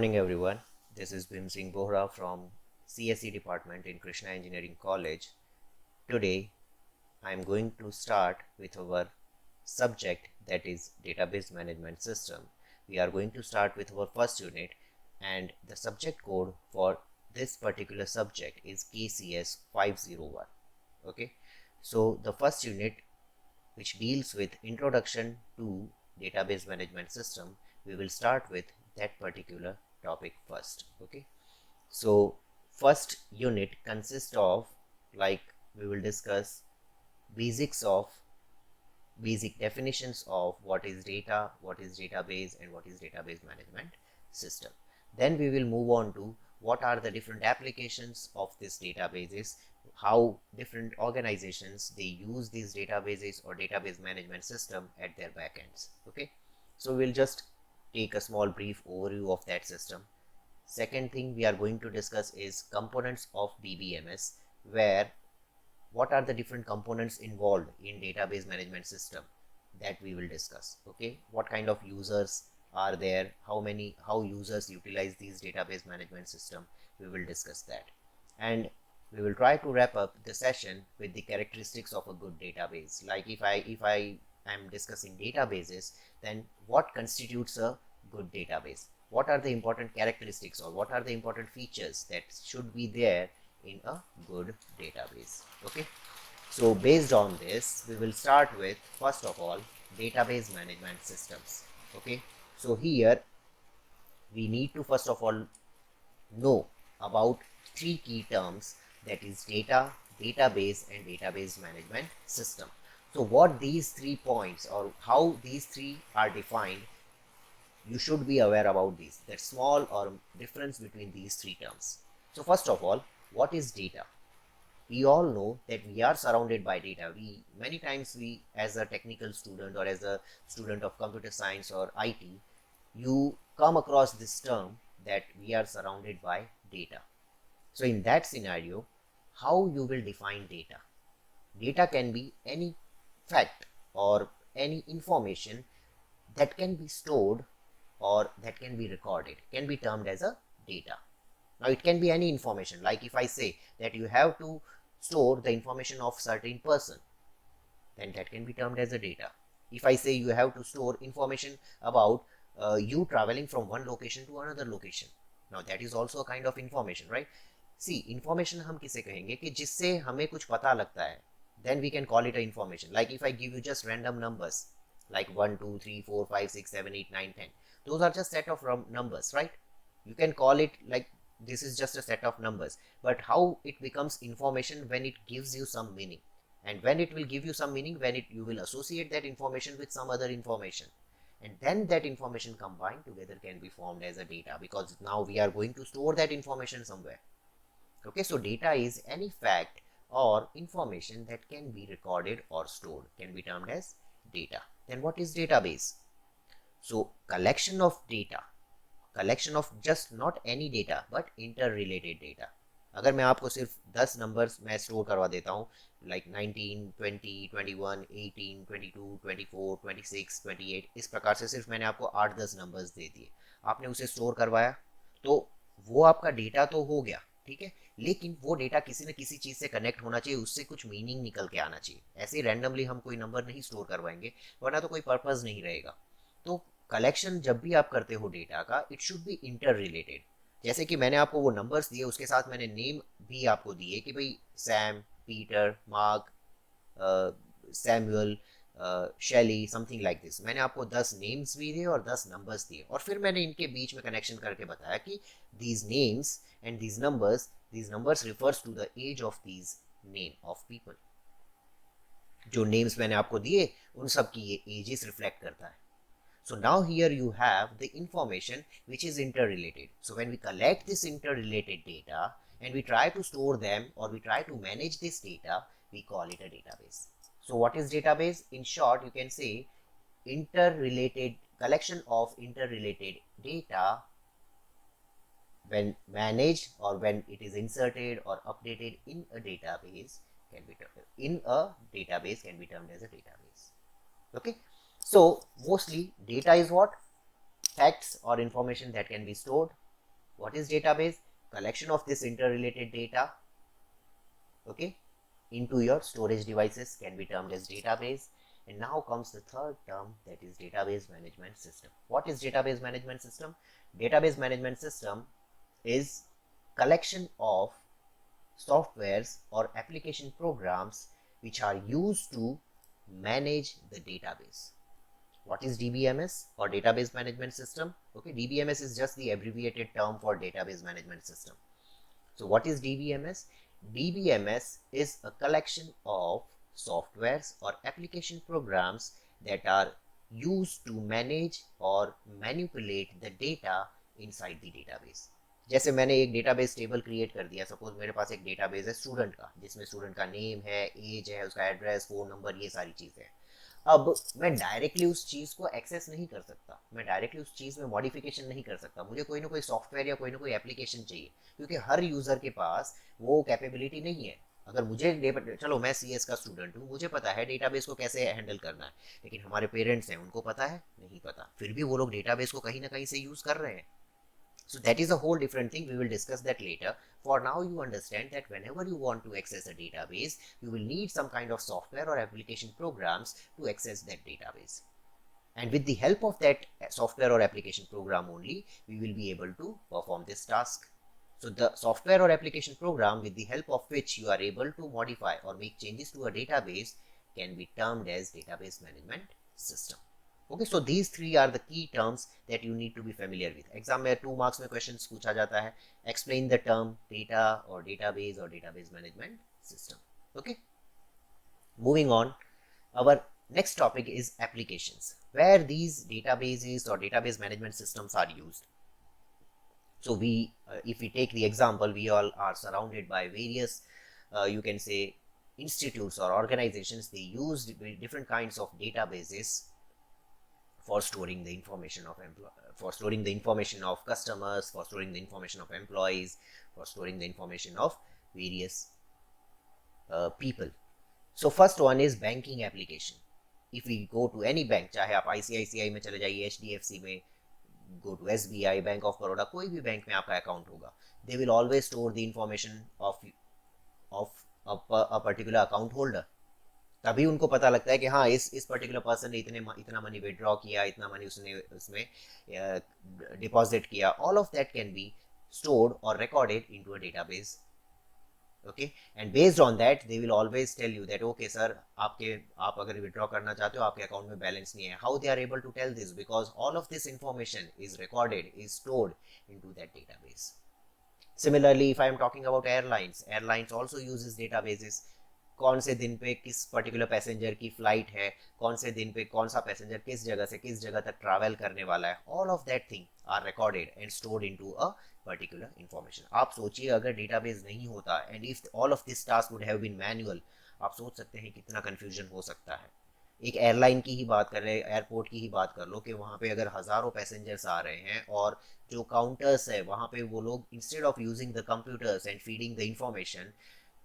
morning everyone. This is Bhim Singh Bohra from CSE department in Krishna Engineering College. Today I am going to start with our subject, that is database management system. We are going to start with our first unit, and the subject code for this particular subject is KCS 501. Okay, so the first unit, which deals with introduction to database management system, we will start with that particular topic first. Okay, so first unit consists of, like, we will discuss basic definitions of what is data, what is database, and what is database management system. Then we will move on to what are the different applications of these databases, how different organizations they use these databases or database management system at their backends. Okay, so we'll just take a small brief overview of that system. Second thing we are going to discuss is components of DBMS, where what are the different components involved in database management system, that we will discuss. Okay, what kind of users are there, how users utilize these database management system, we will discuss that. And we will try to wrap up the session with the characteristics of a good database. Like if I am discussing databases, then what constitutes a good database, what are the important characteristics or what are the important features that should be there in a good database. Okay, so based on this, we will start with, first of all, database management systems. Okay, so here we need to first of all know about three key terms, that is data, database, and database management system. So what these 3 points or how these three are defined, you should be aware about these, that small or difference between these three terms. So first of all, what is data? We all know that we are surrounded by data. Many times we, as a technical student or as a student of computer science or IT, you come across this term that we are surrounded by data. So in that scenario, how you will define data? Data can be any fact or any information that can be stored or that can be recorded, can be termed as a data. Now it can be any information, like if I say that you have to store the information of certain person, then that can be termed as a data. If I say you have to store information about you traveling from one location to another location, now that is also a kind of information, right? See, information हम किसे कहेंगे कि जिससे हमें कुछ पता लगता है, then we can call it a information. Like if I give you just random numbers like 1 2 3 4 5 6 7 8 9 10, those are just set of numbers, right? You can call it like this is just a set of numbers, but how it becomes information when it gives you some meaning, and when it will give you some meaning, when you will associate that information with some other information, and then that information combined together can be formed as a data, because now we are going to store that information somewhere. Okay, so data is any fact or information that can be recorded or stored, can be termed as data. Then what is database? So collection of data, collection of just not any data but interrelated data. अगर मैं आपको सिर्फ 10 numbers मैं store करवा देता हूँ, like 19 20 21 18 22 24 26 28, इस प्रकार से सिर्फ मैंने आपको 8-10 नंबर्स दे दिए, आपने उसे स्टोर करवाया, तो वो आपका डेटा तो हो गया, ठीक है, लेकिन वो डेटा किसी न किसी चीज़ से कनेक्ट होना चाहिए, उससे कुछ मीनिंग निकल के आना चाहिए. ऐसे रैंडमली हम कोई नंबर नहीं स्टोर करवाएंगे, वरना तो कोई पर्पज़ नहीं रहेगा. तो कलेक्शन जब भी आप करते हो डेटा का, it should be inter related. जैसे कि मैंने आपको वो नंबर्स दिए, उसके साथ मैंने नेम भी आपको दिए कि भाई सैम, पीटर, मार्क, सैमुअल, शैली, समथिंग लाइक दिस. मैंने आपको 10 नेम्स भी दिए और 10 नंबर्स दिए, और फिर मैंने इनके बीच में कनेक्शन करके बताया कि these names and these numbers refers to the age of these name of people. जो नेम्स मैंने आपको दिए उन सब की ये एजेस रिफ्लेक्ट करता है. So now here you have the information which is interrelated. So when we collect this interrelated data and we try to store them or we try to manage this data, we call it a database. So what is database? In short, you can say interrelated collection of interrelated data when managed or when it is inserted or updated in a database can be termed as a database. Okay. So mostly data is what? Facts or information that can be stored, What is database? Collection of this interrelated data, okay, into your storage devices can be termed as database. And now comes the third term, that is database management system. What is database management system? Database management system is collection of softwares or application programs which are used to manage the database. What is DBMS or database management system? Okay, DBMS is just the abbreviated term for database management system. So what is DBMS? DBMS is a collection of softwares or application programs that are used to manage or manipulate the data inside the database. जैसे मैंने एक database table create कर दिया, suppose मेरे पास एक database है student का, जिसमें स्टूडेंट का नेम है, एज है, उसका एड्रेस, फोन नंबर, ये सारी चीजें हैं। अब मैं डायरेक्टली उस चीज को एक्सेस नहीं कर सकता, मैं डायरेक्टली उस चीज में मॉडिफिकेशन नहीं कर सकता, मुझे कोई ना कोई सॉफ्टवेयर या कोई ना कोई एप्लीकेशन चाहिए, क्योंकि हर यूजर के पास वो कैपेबिलिटी नहीं है। अगर मुझे चलो मैं सीएस का स्टूडेंट हूँ, मुझे पता है डेटाबेस को कैसे हैंडल करना है, लेकिन हमारे पेरेंट्स हैं, उनको पता है नहीं पता, फिर भी वो लोग डेटाबेस को कहीं ना कहीं से यूज कर रहे हैं। So that is a whole different thing. We will discuss that later. For now, you understand that whenever you want to access a database, you will need some kind of software or application programs to access that database. And with the help of that software or application program only, we will be able to perform this task. So the software or application program with the help of which you are able to modify or make changes to a database can be termed as database management system. Okay, so these three are the key terms that you need to be familiar with. Exam में 2 marks में questions पूछा जाता है. Explain the term data or database or database management system. Okay. Moving on, our next topic is applications, where these databases or database management systems are used. So we, if we take the example, we all are surrounded by various, you can say, institutes or organizations. They use different kinds of databases for storing the information of customers, for storing the information of employees, for storing the information of various people. So first one is banking application. If we go to any bank, चाहे आप ICICI में चले जाइए, HDFC में, go to SBI, Bank of Baroda, कोई भी bank में आपका अकाउंट होगा, they will always store the information of a particular account holder. तभी उनको पता लगता है कि हाँ इस पर्टिकुलर पर्सन ने इतना मनी विड्रॉ किया, इतना मनी उसने उसमें डिपॉजिट किया. All of that can be stored or recorded into a database. Okay, and based on that they will always tell you that okay sir, आप अगर विड्रॉ करना चाहते हो, आपके अकाउंट में बैलेंस नहीं है. How they are able to tell this? Because all of this information is recorded, is stored into that database. Similarly, if I am talking about airlines also uses databases. कौन से दिन पे किस particular passenger की flight है, कौन से दिन पे कौन सा पैसेंजर किस जगह से किस जगह तक ट्रैवल करने वाला है, all of that thing are recorded and stored into a particular information. आप सोचिए अगर डेटाबेस नहीं होता and if all of this task would have been manual, आप सोच सकते हैं कितना कंफ्यूजन हो सकता है. एक एयरलाइन की ही बात कर रहे हैं, एयरपोर्ट की ही बात कर लो कि वहाँ पे अगर हज़ारों पैसेंजर्स आ रहे हैं और जो काउंटर्स है वहाँ पे वो लोग instead of using the computers and feeding the information,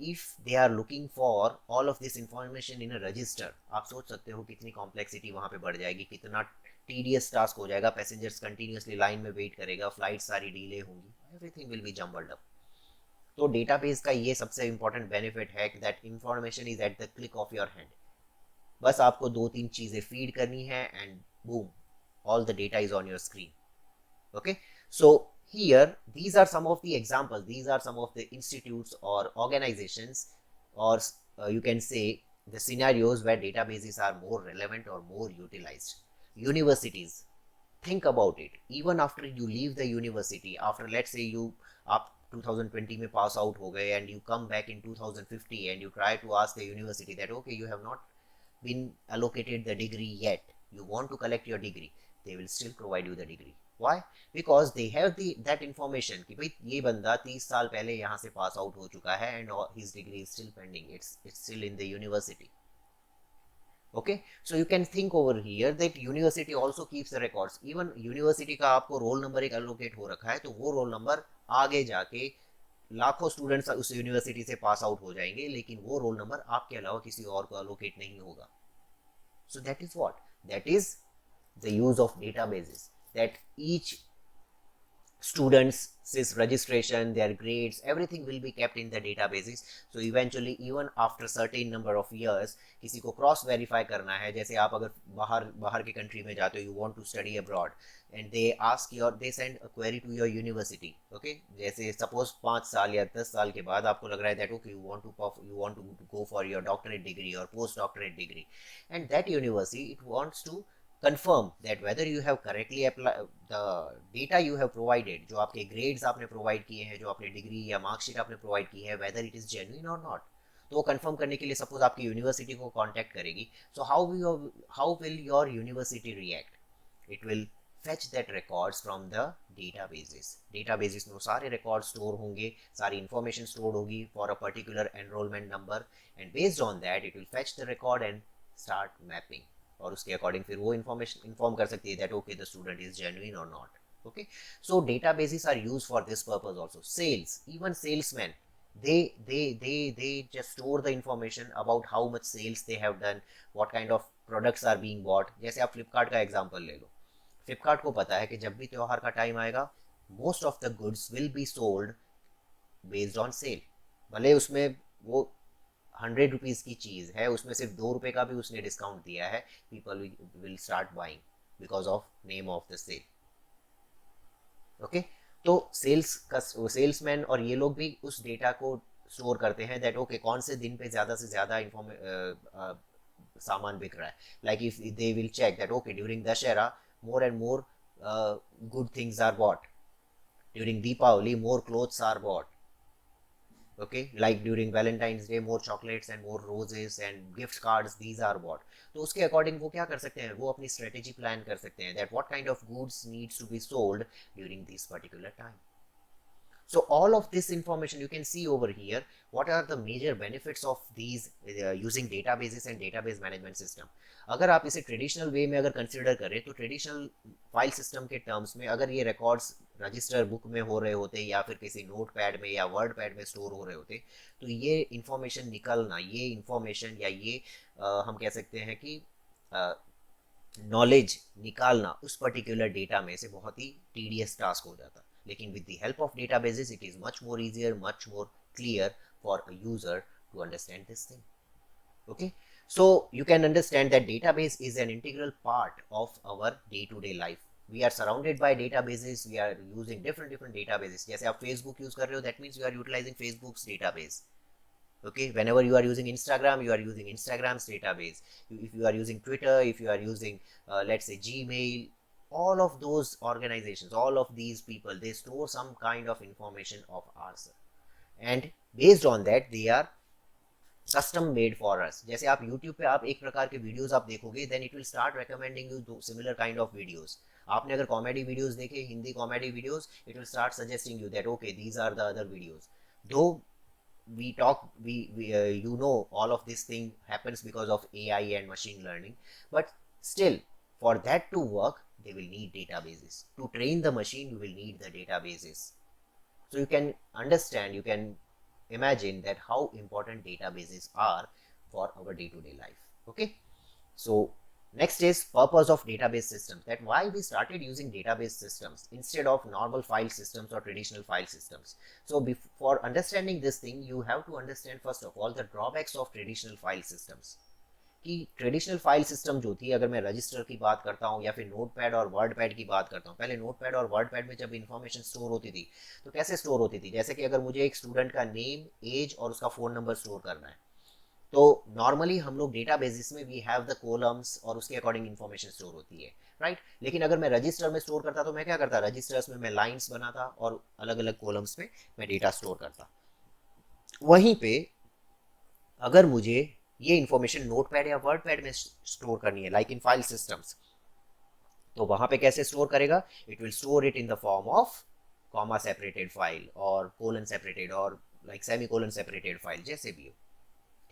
if they are looking for all of this information in a register, आप सोच सकते हो कितनी कॉम्प्लेक्सिटी वहाँ पे बढ़ जाएगी, कितना tedious टास्क हो जाएगा. पैसेंजर्स कंटिन्यूसली लाइन में वेट करेगा, फ्लाइट सारी डिले होंगी, everything will be jumbled up. तो डेटाबेस का ये सबसे इंपॉर्टेंट बेनिफिट है कि that information is at the click of your hand. बस आपको 2-3 चीजें फीड करनी है and boom, all the data is on your screen. Okay, so here these are some of the examples, these are some of the institutes or organizations or you can say the scenarios where databases are more relevant or more utilized. Universities, think about it. Even after you leave the university, after let's say you up 2020 में pass out हो गए and you come back in 2050 and you try to ask the university that okay you have not been allocated the degree yet, you want to collect your degree, they will still provide you the degree. Why? Because they have that information कि भाई ये बंदा 30 साल पहले यहाँ से pass out हो चुका है and his degree is still pending, it's still in the university. Okay, so you can think over here that university also keeps the records. Even university का आपको रोल नंबर एक allocate हो रखा है, तो वो रोल नंबर आगे जाके लाखों स्टूडेंट्स उस यूनिवर्सिटी से पास आउट हो जाएंगे, लेकिन वो रोल नंबर आपके अलावा किसी और को allocate नहीं होगा. So that is what? That is the use of databases, that each students registration, their grades, everything will be kept in the databases. So eventually even after certain number of years किसी को cross verify करना है, जैसे आप अगर बाहर के country में जाते हो, you want to study abroad and they ask your, they send a query to your university, okay, जैसे सपोज 5 साल या 10 साल के बाद आपको लग रहा है that okay you want to go for your doctorate degree और post doctorate degree, and that university it wants to confirm that whether you have correctly applied the data you have provided, जो आपके grades आपने provide किए हैं, जो आपने degree या marksheet आपने provide की है, whether it is genuine or not. तो वो कंफर्म करने के लिए सपोज आपकी यूनिवर्सिटी को कांटेक्ट करेगी, so how will your university react? It will fetch that records from the databases में वो सारे records store होंगे, सारी information stored होगी for a particular enrollment number, and based on that it will fetch the record and start mapping, और उसके according फिर वो इन्फॉर्मेशन इन्फॉर्म कर सकती है that okay the student is genuine और not. Okay, so databases are used for this purpose also. Sales, even salesman, they just store the information about how much sales they have done, what kind of products are being bought. जैसे आप फ्लिपकार्ट का example ले लो, फ्लिपकार्ट को पता है कि जब भी त्योहार का टाइम आएगा most of the goods will be sold based on sale. भले उसमें वो 100 रुपीज़ की चीज़ है, उसमें सिर्फ 2 रुपये का भी उसने डिस्काउंट दिया है, people will start buying because of name of the sale. Okay, तो सेल्समैन और ये लोग भी उस डेटा को स्टोर करते हैं दैट ओके कौन से दिन पे ज़्यादा से ज़्यादा सामान बिक रहा है. Like if they will check that okay during Dussehra more and more good things are bought, during Deepavali more clothes are bought, okay, like during Valentine's Day more chocolates and more roses and gift cards, these are bought. तो उसके according वो क्या कर सकते हैं, वो अपनी strategy plan कर सकते हैं that what kind of goods needs to be sold during this particular time. So all of this information you can see over here, what are the major benefits of these using databases and database management system. अगर आप इसे traditional way में अगर consider करें तो traditional file system के terms में अगर ये रिकॉर्ड्स रजिस्टर बुक में हो रहे होते या फिर किसी नोट पैड में या वर्ड पैड में स्टोर हो रहे होते, तो ये इंफॉर्मेशन निकलना, ये इंफॉर्मेशन या ये हम कह सकते हैं कि नॉलेज निकालना उस पर्टिकुलर डेटा में से बहुत ही टीडियस टास्क हो जाता. लेकिन with the help of databases it is much more easier, much more clear for a user to understand this thing. Okay, so you can understand that database is an integral part of our day-to-day life. We are surrounded by databases, we are using different databases. जैसे आप Facebook use कर रहे हो, that means you are utilizing Facebook's database. Okay, whenever you are using Instagram, you are using Instagram's database. If you are using Twitter, if you are using let's say Gmail, all of those organizations, all of these people, they store some kind of information of ours, and based on that they are custom made for us. जैसे आप YouTube पे आप एक प्रकार के videos आप देखोगे, then it will start recommending you similar kind of videos. आपने अगर कॉमेडी वीडियोस देखे, Hindi comedy videos, it will start suggesting you that okay these are the other videos. Though we talk we you know all of this thing happens because of AI and machine learning, but still for that to work they will need databases. To train the machine you will need the databases. So you can understand, you can imagine that how important databases are for our day-to-day life. Okay, so next is purpose of database systems, that why we started using database systems instead of normal file systems or traditional file systems. So for understanding this thing you have to understand first of all the drawbacks of traditional file systems. कि traditional file system जो थी, अगर मैं register की बात करता हूँ या फिर नोटपैड और वर्डपैड की बात करता हूँ, पहले नोटपैड और वर्डपैड में जब इन्फॉर्मेशन स्टोर होती थी तो कैसे स्टोर होती थी, जैसे कि अगर मुझे एक स्टूडेंट का नेम, एज और उसका फ़ोन नंबर स्टोर करना है तो नॉर्मली हम लोग डेटा बेसिस में वी हैव द कॉलम्स और उसके अकॉर्डिंग इन्फॉर्मेशन स्टोर होती है, राइट. लेकिन अगर मैं रजिस्टर में स्टोर करता तो मैं क्या करता, रजिस्टर्स में मैं लाइन्स बनाता और अलग अलग कॉलम्स में मैं डेटा स्टोर करता. वहीं पे अगर मुझे ये इन्फॉर्मेशन नोटपैड या वर्डपैड में स्टोर करनी है लाइक इन फाइल सिस्टम्स, तो वहां पे कैसे स्टोर करेगा, it will store it in the form of comma separated file और कोलन सेपरेटेड और like semi colon separated file, जैसे भी हो.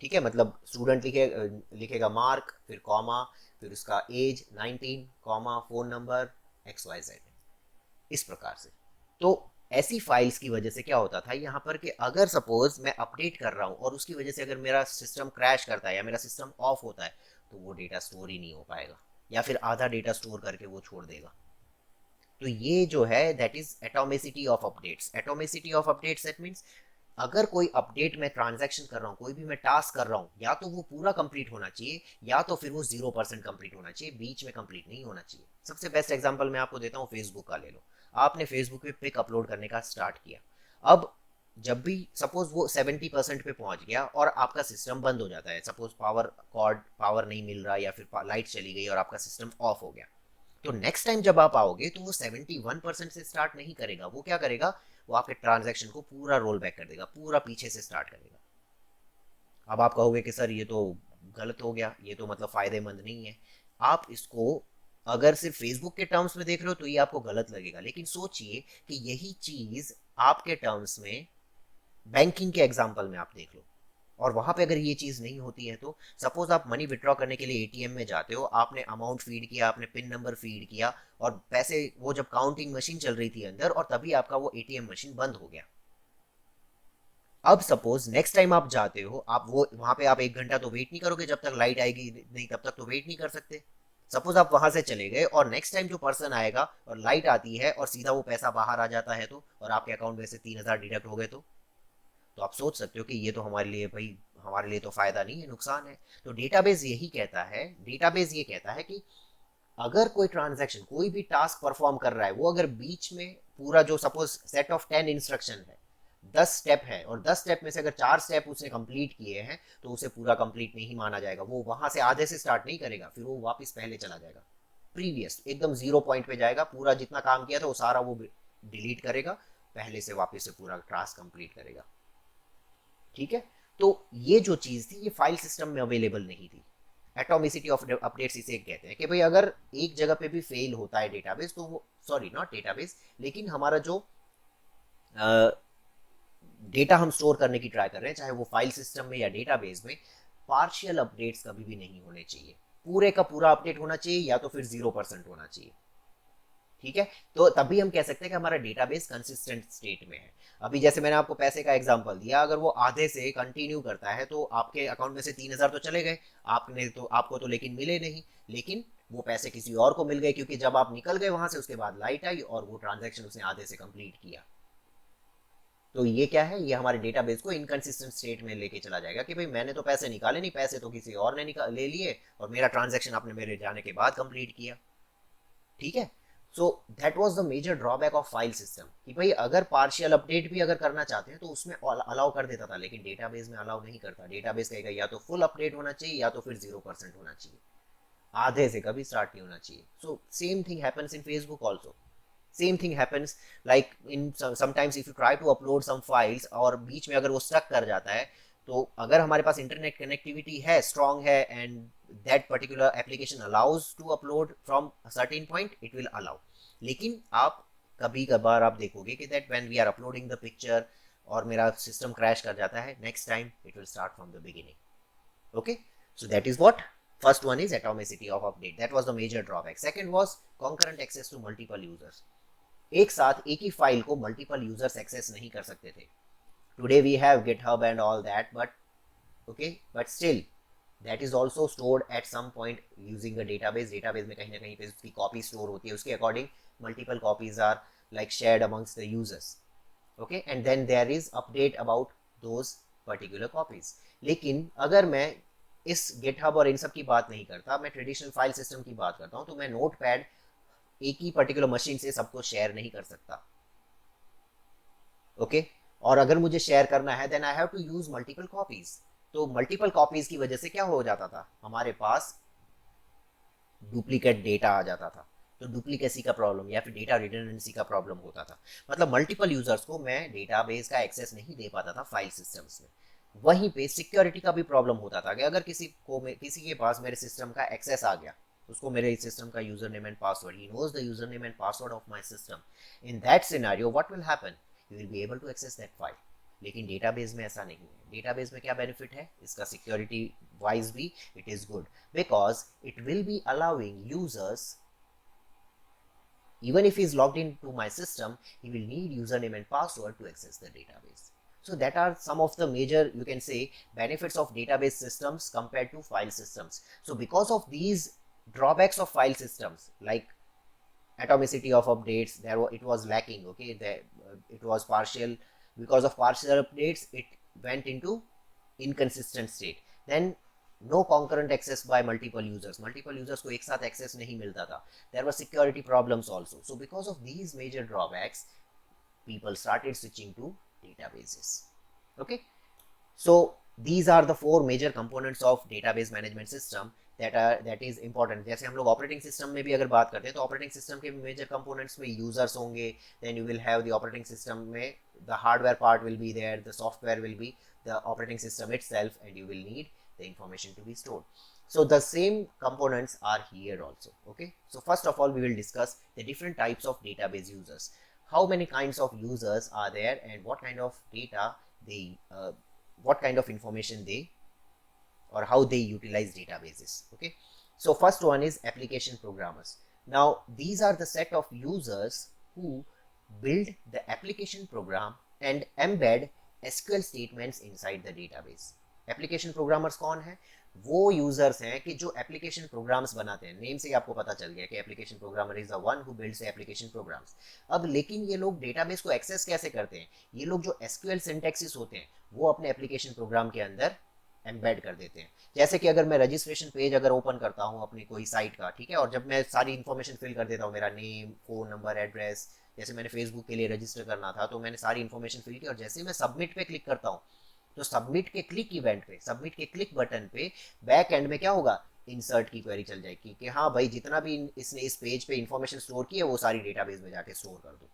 ठीक है, मतलब स्टूडेंट लिखेगा मार्क, फिर कॉमा, फिर उसका age 19, comma, phone number XYZ, इस प्रकार से. तो ऐसी फाइल्स की वजह से क्या होता था यहाँ पर कि अगर सपोज मैं अपडेट कर रहा हूँ और उसकी वजह से अगर मेरा सिस्टम क्रैश करता है या मेरा सिस्टम ऑफ होता है तो वो डेटा स्टोर ही नहीं हो पाएगा या फिर आधा डेटा स्टोर करके वो छोड़ देगा. तो ये जो है that is atomicity of updates. Atomicity of updates that means अगर कोई अपडेट मैं ट्रांजैक्शन कर रहा हूँ, कोई भी मैं टास्क कर रहा हूँ, या तो वो पूरा कंप्लीट होना चाहिए या तो फिर वो 0% कंप्लीट होना चाहिए, बीच में कंप्लीट नहीं होना चाहिए. सबसे बेस्ट एग्जांपल मैं आपको देता हूँ, फेसबुक का ले लो. आपने फेसबुक पे पिक अपलोड करने का स्टार्ट किया. अब जब भी सपोज वो 70% पे पहुंच गया और आपका सिस्टम बंद हो जाता है, सपोज पावर नहीं मिल रहा या फिर लाइट चली गई और आपका सिस्टम ऑफ हो गया, तो नेक्स्ट टाइम जब आप आओगे तो वो 71% से स्टार्ट नहीं करेगा. वो क्या करेगा, वो आपके ट्रांजैक्शन को पूरा रोल बैक कर देगा, पूरा पीछे से स्टार्ट करेगा. अब आप कहोगे कि सर ये तो गलत हो गया, ये तो मतलब फायदेमंद नहीं है. आप इसको अगर सिर्फ फेसबुक के टर्म्स में देख रहे हो तो ये आपको गलत लगेगा, लेकिन सोचिए कि यही चीज आपके टर्म्स में बैंकिंग के एग्जाम्पल में आप देख लो, और वहां पे अगर ये चीज नहीं होती है तो सपोज आप मनी विड्रॉ करने के लिए एटीएम में जाते हो, आपने अमाउंट फीड किया, आपने पिन नंबर फीड किया और पैसे वो जब काउंटिंग मशीन चल रही थी अंदर और तभी आपका वो एटीएम मशीन बंद हो गया. अब सपोज नेक्स्ट टाइम आप जाते हो, आप वो वहां पे आप 1 घंटा तो वेट नहीं करोगे जब तक लाइट आएगी नहीं, तब तक तो वेट नहीं कर सकते. सपोज आप वहां से चले गए और नेक्स्ट टाइम जो पर्सन आएगा और लाइट आती है और सीधा वो पैसा बाहर आ जाता है तो, और आपके अकाउंट में से 3,000 डिडक्ट हो गए तो आप सोच सकते हो कि ये तो हमारे लिए भाई, हमारे लिए तो फायदा नहीं है, नुकसान है. तो डेटाबेस यही कहता है, डेटाबेस ये कहता है कि अगर कोई ट्रांजैक्शन, कोई भी टास्क परफॉर्म कर रहा है, वो अगर बीच में पूरा जो सपोज सेट ऑफ 10 इंस्ट्रक्शन है, 10 स्टेप है, और 10 स्टेप में से अगर 4 स्टेप उसने कंप्लीट किए हैं तो उसे पूरा कंप्लीट नहीं माना जाएगा. वो वहां से आधे से स्टार्ट नहीं करेगा, फिर वो वापस पहले चला जाएगा, प्रीवियस एकदम 0 पॉइंट पे जाएगा, पूरा जितना काम किया था वो सारा वो डिलीट करेगा, पहले से वापस से पूरा टास्क कंप्लीट करेगा. ठीक है. तो ये जो चीज थी ये फाइल सिस्टम में अवेलेबल नहीं थी. एटॉमिसिटी ऑफ अपडेट्स इसे कहते हैं कि भाई अगर एक जगह पे भी फेल होता है डेटाबेस तो वो, सॉरी नॉट डेटाबेस, लेकिन हमारा जो डेटा हम स्टोर करने की ट्राई कर रहे हैं, चाहे वो फाइल सिस्टम में या डेटाबेस में, पार्शियल अपडेट्स कभी भी नहीं होने चाहिए. पूरे का पूरा अपडेट होना चाहिए या तो फिर 0% होना चाहिए. ठीक है. तो तभी हम कह सकते हैं कि हमारा डेटाबेस कंसिस्टेंट स्टेट में है. अभी जैसे मैंने आपको पैसे का एग्जांपल दिया, अगर वो आधे से कंटिन्यू करता है तो आपके अकाउंट में से 3,000 तो चले गए, आपने तो, आपको तो लेकिन मिले नहीं, लेकिन वो पैसे किसी और को मिल गए क्योंकि जब आप निकल गए वहां से उसके बाद लाइट आई और वो ट्रांजेक्शन उसने आधे से कंप्लीट किया. तो ये क्या है, ये हमारे डेटाबेस को इनकंसिस्टेंट स्टेट में लेके चला जाएगा कि भाई मैंने तो पैसे निकाले नहीं, पैसे तो किसी और ने निकाल ले लिए और मेरा ट्रांजेक्शन आपने मेरे जाने के बाद कंप्लीट किया. ठीक है. So that was the major drawback of file system कि भाई अगर पार्शियल अपडेट भी अगर करना चाहते हैं तो उसमें अलाउ कर देता था, लेकिन डेटाबेस में अलाउ नहीं करता. डेटाबेस कहेगा या तो फुल अपडेट होना चाहिए या तो फिर 0% होना चाहिए, आधे से कभी स्टार्ट नहीं होना चाहिए. So same thing happens in Facebook also. Same thing happens like in sometimes if you try to upload some files और बीच में अगर वो स्टक कर जाता है, तो अगर हमारे पास इंटरनेट कनेक्टिविटी है, स्ट्रांग है, and that particular application allows to upload from certain point, it will allow. लेकिन आप कभी कभार आप देखोगे कि that when we are uploading the picture और मेरा सिस्टम क्रैश कर जाता है, next time it will start from the beginning. Okay, so that is what first one is, atomicity of update. That was the major drawback. Second was concurrent access to multiple users. एक साथ एक ही file को multiple users access नहीं कर सकते थे. Today we have GitHub and all that, but okay, but still that is also stored at some point using a database. Database में कहीं ना कहीं पे उसकी कॉपी स्टोर होती है, उसके according multiple copies are like shared amongst the users. Okay, and then there is update about those particular copies. लेकिन अगर मैं इस गिटहब और इन सब की बात नहीं करता, मैं ट्रेडिशनल फाइल सिस्टम की बात करता हूँ, तो मैं नोट पैड एक ही पर्टिकुलर मशीन से सबको शेयर नहीं कर सकता. Okay okay? और अगर मुझे शेयर करना है then I have to use multiple copies. तो मल्टीपल कॉपीज की वजह से क्या हो जाता था, हमारे पास डुप्लीकेट डेटा आ जाता था. तो डुप्लीकेसी का प्रॉब्लम या फिर डेटा रिडंडेंसी का प्रॉब्लम होता था. मतलब मल्टीपल यूजर्स को मैं डेटाबेस का एक्सेस नहीं दे पाता था फाइल सिस्टम्स में. वहीं पे सिक्योरिटी का भी प्रॉब्लम होता था कि अगर किसी के पास मेरे सिस्टम का एक्सेस आ गया, उसको मेरे सिस्टम का user name and password, he knows the user name and password of my system, in that scenario what will happen, you will be able to access that file. लेकिन database में ऐसा नहीं है. Database में क्या benefit है इसका, security wise भी it is good, because it will be allowing users, even if he is logged into my system, he will need username and password to access the database. So that are some of the major, you can say, benefits of database systems compared to file systems. So because of these drawbacks of file systems, like atomicity of updates, it was lacking. Okay, it was partial. Because of partial updates, it went into inconsistent state. Then no concurrent access by multiple users को एक साथ access नहीं मिलता था. There were security problems also. So because of these major drawbacks, people started switching to databases. Okay, so these are the four major components of database management system that is important. जैसे हम लोग operating system में भी अगर बात करते हैं तो ऑपरेटिंग सिस्टम के मेजर कंपोनेंट्स में यूजर्स होंगे, then you will have the operating system में the hardware part will be there, the software will be the operating system itself, and you will need the information to be stored. So the same components are here also. Okay, so first of all we will discuss the different types of database users. How many kinds of users are there, and what kind of data they what kind of information they or how they utilize databases. Okay, so first one is application programmers. Now these are the set of users who build the application program and embed SQL statements inside the database. Application programmers कौन है? वो users हैं कि जो application programmes बनाते हैं. Name से ही आपको पता चल गया कि application programmer is the one who builds application programs. अब लेकिन ये लोग डेटाबेस को एक्सेस कैसे करते हैं? ये लोग जो SQL सिंटैक्सेस होते हैं वो अपने एप्लीकेशन प्रोग्राम के अंदर एम्बेड कर देते हैं. जैसे कि अगर मैं रजिस्ट्रेशन पेज अगर ओपन करता हूँ अपनी कोई साइट का, ठीक है, और जब मैं सारी इन्फॉर्मेशन फिल कर देता हूँ, मेरा नेम, फोन नंबर, एड्रेस, जैसे मैंने फेसबुक के लिए रजिस्टर करना था तो मैंने सारी इन्फॉर्मेशन फिल की, और जैसे मैं सबमिट पे क्लिक करता हूँ तो सबमिट के क्लिक इवेंट पे, सबमिट के क्लिक बटन पे बैक एंड में क्या होगा? इंसर्ट की क्वेरी चल जाएगी कि हाँ भाई जितना भी इसने इस पेज पे इन्फॉर्मेशन स्टोर की है वो सारी डेटाबेस में जाके स्टोर कर दो.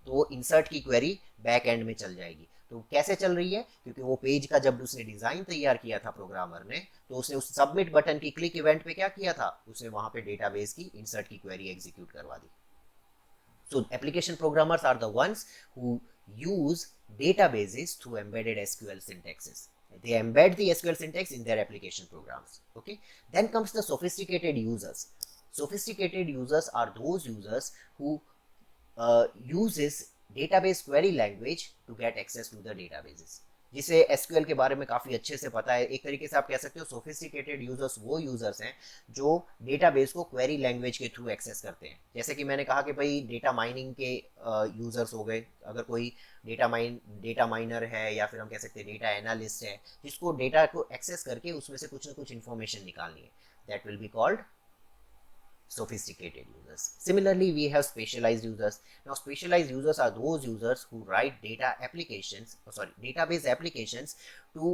तो वो इंसर्ट की क्वेरी बैक एंड में चल जाएगी. तो कैसे चल रही है? क्योंकि वो पेज का जब उसने डिजाइन तैयार किया था प्रोग्रामर ने, तो उसने उस सबमिट बटन की क्लिक इवेंट पे क्या किया था? उसने वहां पे डेटाबेस की इंसर्ट की क्वेरी एग्जीक्यूट करवा दी. So application programmers are the ones who use databases through embedded SQL syntaxes. They embed the SQL syntax in their application programs. Okay. Then comes the sophisticated users. Sophisticated users are those users who uses database query language to get access to the databases. जिसे SQL के बारे में काफ़ी अच्छे से पता है. एक तरीके से आप कह सकते हो सोफिस्टिकेटेड यूजर्स वो यूजर्स हैं जो डेटाबेस को क्वेरी लैंग्वेज के थ्रू एक्सेस करते हैं. जैसे कि मैंने कहा कि भाई डेटा माइनिंग के यूजर्स हो गए. अगर कोई डेटा माइनर है या फिर हम कह सकते हैं डेटा एनालिस्ट है जिसको डेटा को एक्सेस करके उसमें से कुछ ना कुछ इन्फॉर्मेशन निकालनी है, that will be called sophisticated users. Similarly, we have specialized users. Now specialized users are those users who write database applications to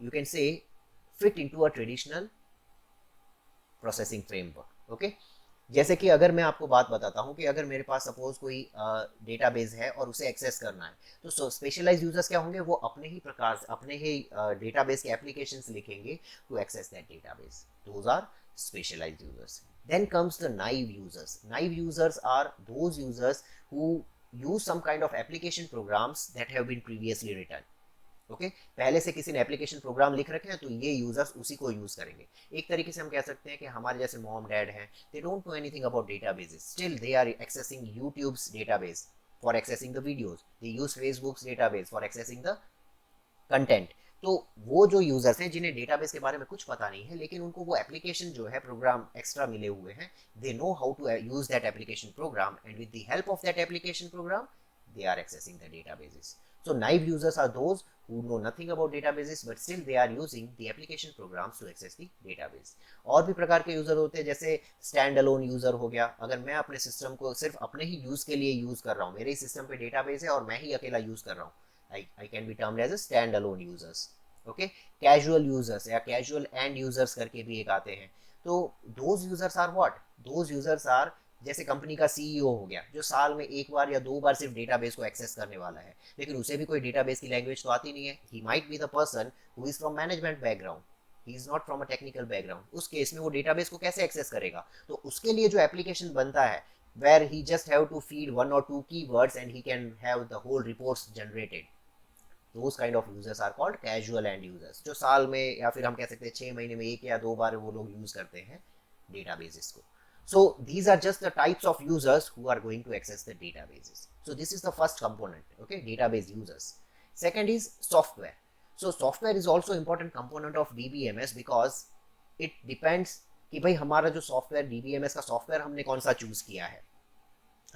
you can say fit into a traditional processing framework. Okay, जैसे कि अगर मैं आपको बात बताता हूँ कि अगर मेरे पास सपोज कोई डेटाबेस है और उसे एक्सेस करना है तो स्पेशलाइज्ड यूजर्स क्या होंगे? वो अपने ही प्रकार से अपने ही डेटाबेस के एप्लीकेशंस लिखेंगे to access that database. Those are specialized users. Then comes the naive users. Naive users are those users who use some kind of application programs that have been previously written. Okay? पहले से किसी ने application program लिख रखे हैं तो ये users उसी को यूज करेंगे. एक तरीके से हम कह सकते हैं कि हमारे जैसे मॉम डैड हैं, they don't know anything about databases, still they are accessing YouTube's database for accessing the videos, they use Facebook's database for accessing the content. तो वो जो यूजर्स हैं जिन्हें डेटाबेस के बारे में कुछ पता नहीं है लेकिन उनको वो एप्लीकेशन जो है प्रोग्राम एक्स्ट्रा मिले हुए हैं, they know how to use that application program and with the help of that application program they are accessing the databases. So naive users are those who know nothing about databases but still they are using the application programs to access the database. और भी प्रकार के user होते हैं जैसे stand alone user हो गया. अगर मैं अपने सिस्टम को सिर्फ अपने ही यूज के लिए यूज कर रहा हूँ, मेरे ही सिस्टम पे डेटाबेस है और मैं ही अकेला यूज कर रहा हूँ, I can be termed as a standalone users. Okay, casual users या casual end users करके भी एक आते हैं. तो those users are what? Those users are जैसे कंपनी का CEO हो गया जो साल में एक बार या दो बार सिर्फ डेटाबेस को एक्सेस करने वाला है, लेकिन उसे भी कोई डेटाबेस की लैंग्वेज तो आती नहीं है. He might be the person who is from management background. He is not from a technical background. उस केस में वो डेटाबेस को कैसे एक्सेस करेगा? तो उसके लिए जो एप्लीकेशन बनता है where he just have to feed one or two keywords and he can have the whole reports generated. Those kind of users are called casual end users, जो साल में या फिर हम कह सकते हैं 6 महीने में एक या दो बार वो लोग यूज करते हैं डेटाबेसेस को. So these are just the types of users who are going to access the databases. So this is the first component, okay, database users. Second is software. So software is also important component of DBMS because it depends कि भाई हमारा जो software DBMS का software हमने कौन सा choose किया है,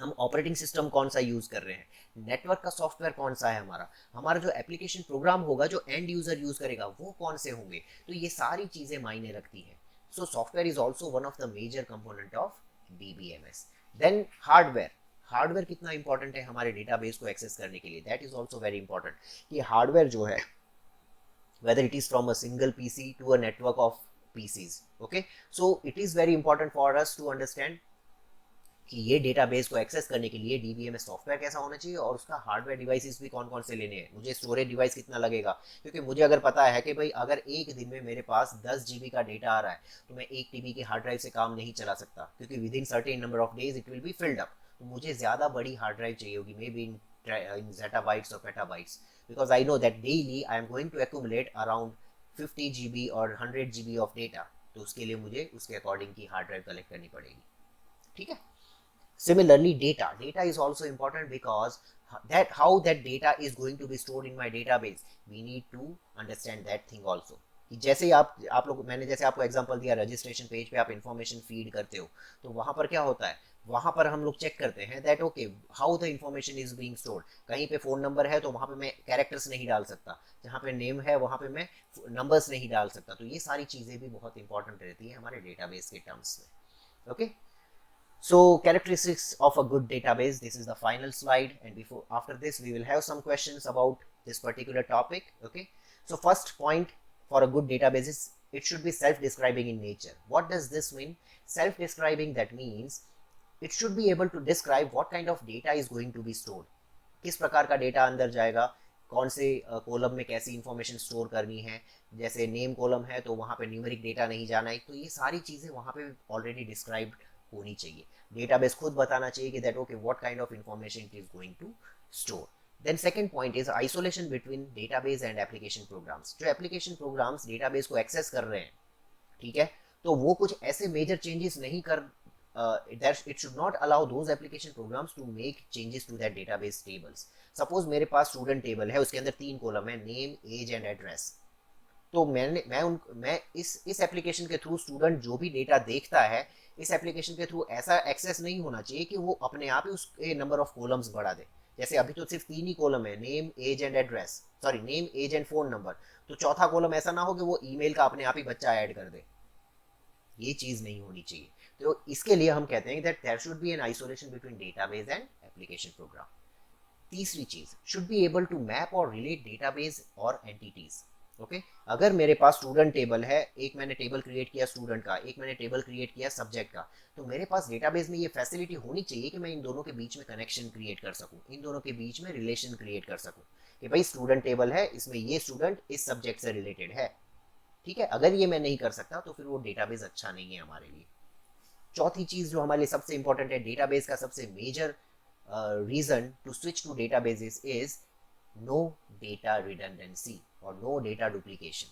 हम ऑपरेटिंग सिस्टम कौन सा यूज कर रहे हैं, नेटवर्क का सॉफ्टवेयर कौन सा है, हमारा हमारा जो एप्लीकेशन प्रोग्राम होगा जो एंड यूजर यूज करेगा वो कौन से होंगे, तो ये सारी चीजें मायने रखती हैं. So software is also one of the major component of DBMS. Then hardware, hardware कितना इंपॉर्टेंट है हमारे डेटाबेस को एक्सेस करने के लिए, that is also very important. कि हार्डवेयर जो है whether it is from a single PC to a network of PCs. Okay, so it is very important for us to understand कि ये डेटाबेस को एक्सेस करने के लिए DBMS सॉफ्टवेयर कैसा होना चाहिए और उसका हार्डवेयर डिवाइसेस भी कौन कौन से लेने हैं, मुझे स्टोरेज डिवाइस कितना लगेगा, क्योंकि मुझे अगर पता है कि भाई अगर एक दिन में मेरे पास 10 GB का डेटा आ रहा है तो मैं 1 TB की हार्ड ड्राइव से काम नहीं चला सकता, क्योंकि with in certain number of days it will be filled up. तो मुझे ज़्यादा बड़ी हार्ड ड्राइव चाहिए होगी, may be in zettabytes or petabytes, because I know that daily I am going to accumulate around 50 GB और 100 GB of data. तो उसके लिए मुझे उसके अकॉर्डिंग की हार्ड ड्राइव कलेक्ट करनी पड़ेगी. ठीक है. Similarly, data is also important because that how that data is going to be stored in my database, we need to understand that thing also. कि जैसे ही आप लोग, मैंने जैसे आपको एग्जांपल दिया, रजिस्ट्रेशन पेज पे आप इंफॉर्मेशन फीड करते हो तो वहां पर क्या होता है, वहां पर हम लोग चेक करते हैं that okay how the information is being stored. कहीं पे फोन नंबर है तो वहां पे मैं कैरेक्टर्स नहीं डाल सकता, जहां पे नेम है वहां पे मैं नंबर्स नहीं डाल सकता. तो ये सारी चीजें भी बहुत इंपॉर्टेंट रहती है हमारे डेटाबेस के टर्म्स में. Okay. So characteristics of a good database, this is the final slide, and after this we will have some questions about this particular topic. Okay, so first point for a good database is it should be self-describing in nature. What does this mean? Self-describing, that means it should be able to describe what kind of data is going to be stored. किस प्रकार का data अंदर जाएगा, कौन से column में कैसी information store करनी है. जैसे नेम कॉलम है तो वहाँ पे न्यूमेरिक डेटा नहीं जाना है, तो ये सारी चीज़ें वहाँ पे ऑलरेडी डिस्क्राइब होनी चाहिए. डेटाबेस खुद बताना चाहिए कि that okay what kind of information it is going to store. Then second point is isolation between database and application programs. जो एप्लीकेशन प्रोग्राम्स डेटाबेस को एक्सेस कर रहे हैं, ठीक है, तो वो कुछ ऐसे मेजर चेंजेस नहीं कर, it should not allow those application programs to make changes to that database tables. Suppose मेरे पास स्टूडेंट टेबल है, उसके अंदर 3 कॉलम है, नेम, एज एंड एड्रेस. तो मैं इस एप्लीकेशन के थ्रू स्टूडेंट जो भी डेटा देखता है, इस एप्लीकेशन के थ्रू ऐसा एक्सेस नहीं होना चाहिए कि वो अपने आप ही उसके नंबर ऑफ कॉलम्स बढ़ा दे. जैसे अभी तो सिर्फ 3 ही कॉलम है, name, age and address, sorry name, age and phone number. तो चौथा कॉलम ऐसा ना हो कि वो ईमेल का अपने आप ही बच्चा ऐड कर दे. ये चीज नहीं होनी चाहिए. तो इसके लिए हम कहते हैं that there should be an isolation between database and application program. तीसरी चीज, should be able to map और रिलेट डेटाबेस और एंटिटीज. ओके, अगर मेरे पास स्टूडेंट टेबल है, एक मैंने टेबल क्रिएट किया स्टूडेंट का, एक मैंने टेबल क्रिएट किया सब्जेक्ट का, तो मेरे पास डेटाबेस में ये फैसिलिटी होनी चाहिए कि मैं इन दोनों के बीच में कनेक्शन क्रिएट कर सकूं, इन दोनों के बीच में रिलेशन क्रिएट कर सकूं कि भाई स्टूडेंट टेबल है, इसमें ये स्टूडेंट इस सब्जेक्ट से रिलेटेड है. ठीक है, अगर ये मैं नहीं कर सकता तो फिर वो डेटाबेस अच्छा नहीं है हमारे लिए. चौथी चीज जो हमारे लिए सबसे इंपॉर्टेंट है, डेटाबेस का सबसे major reason to switch to databases is no data redundancy और no data duplication.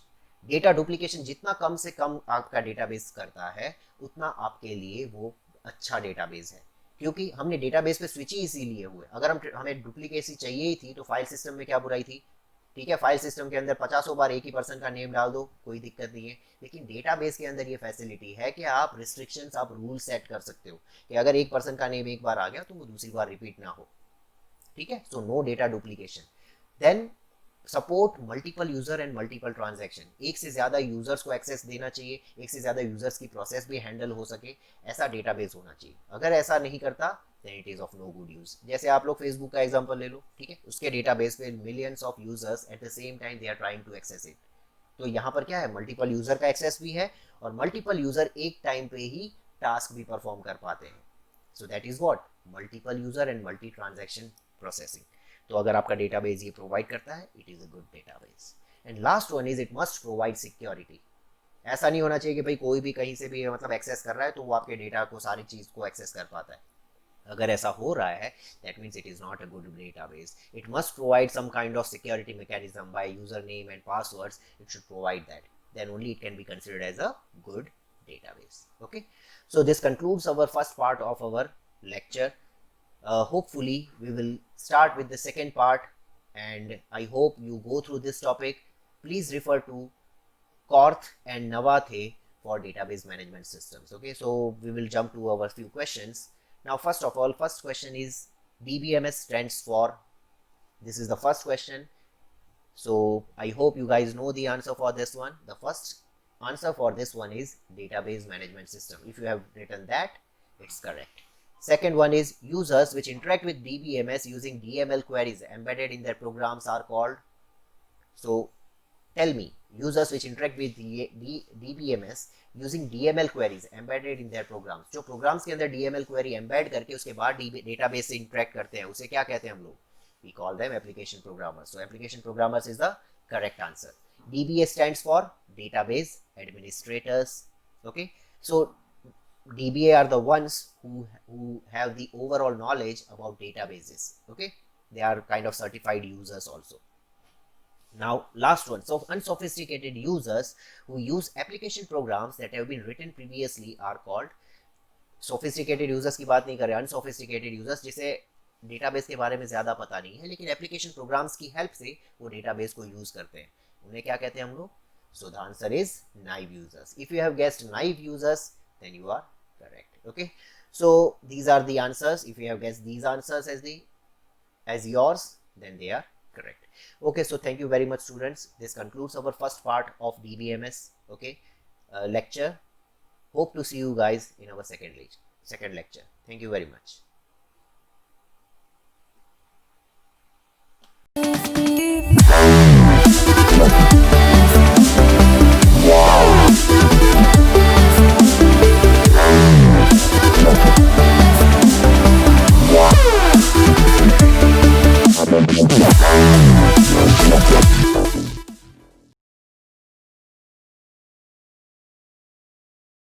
Data duplication जितना कम से कम आपका डेटाबेस करता है, उतना आपके लिए वो अच्छा डेटाबेस है. क्योंकि हमने डेटाबेस पे स्विच ही इसीलिए हुए. अगर हमें डुप्लीकेसी चाहिए ही थी तो फाइल सिस्टम में क्या बुराई थी. ठीक है, फाइल सिस्टम के अंदर 50 बार एक ही पर्सन का नेम डाल दो, कोई दिक्कत नहीं है. लेकिन डेटाबेस के अंदर ये फैसिलिटी है कि आप रिस्ट्रिक्शंस, आप रूल सेट कर सकते हो कि अगर एक पर्सन का नेम एक बार आ गया तो वो दूसरी बार रिपीट ना हो. ठीक है, so no data duplication. Then support multiple user and multiple transaction. एक से ज्यादा यूजर्स को एक्सेस देना चाहिए, एक से ज्यादा यूजर्स की प्रोसेस भी हैंडल हो सके, ऐसा डेटाबेस होना चाहिए. अगर ऐसा नहीं करता then it is of no good use. जैसे आप लोग फेसबुक का एग्जांपल ले लो, ठीक है, उसके डेटाबेस पे millions of users at the same time they are trying to access it. तो यहाँ पर क्या है, मल्टीपल यूजर का एक्सेस भी है और मल्टीपल यूजर एक टाइम पे ही टास्क भी परफॉर्म कर पाते हैं. So that is what multiple user and multi transaction processing. तो अगर आपका डेटाबेस ये प्रोवाइड करता है, it is a good database. And last one is it must provide security. ऐसा नहीं होना चाहिए कि भाई कोई भी कहीं से भी मतलब एक्सेस कर रहा है तो वो आपके डेटा को, सारी चीज को एक्सेस कर पाता है. अगर ऐसा हो रहा है, that means it is not a good database. It must provide some kind of security mechanism by username and passwords. It should provide that. Then only it can be considered as a good database. Okay. So this concludes our first part of our lecture. Hopefully we will start with the second part, and I hope you go through this topic. Please refer to Korth and Navathe for database management systems. Okay, so we will jump to our few questions. Now, first of all, first question is DBMS stands for, this is the first question. So I hope you guys know the answer for this one. The first answer for this one is database management system. If you have written that, it's correct. Second one is users which interact with DBMS using DML queries embedded in their programs are called. So tell me, users which interact with DBMS using DML queries embedded in their programs, जो programs के अंदर DML query embed करके उसके बाद database से interact करते हैं, उसे क्या कहते हैं हम लोग? We call them application programmers. So application programmers is the correct answer. DBA stands for database administrators. Okay, so DBA are the ones who have the overall knowledge about databases. Okay, they are kind of certified users also. Now, last one. So unsophisticated users who use application programs that have been written previously are called. Sophisticated users की बात नहीं कर रहे, unsophisticated users जिसे database के बारे में ज़्यादा पता नहीं है लेकिन एप्लीकेशन प्रोग्राम्स की हेल्प से वो डेटाबेस को यूज़ करते हैं, उन्हें क्या कहते हैं हम लोग? So the answer is naive users. If you have guessed naive users then you are correct. Okay, so these are the answers. If you have guessed these answers as yours, then they are correct. Okay, so thank you very much students. This concludes our first part of DBMS, okay, lecture. Hope to see you guys in our second lecture. Thank you very much.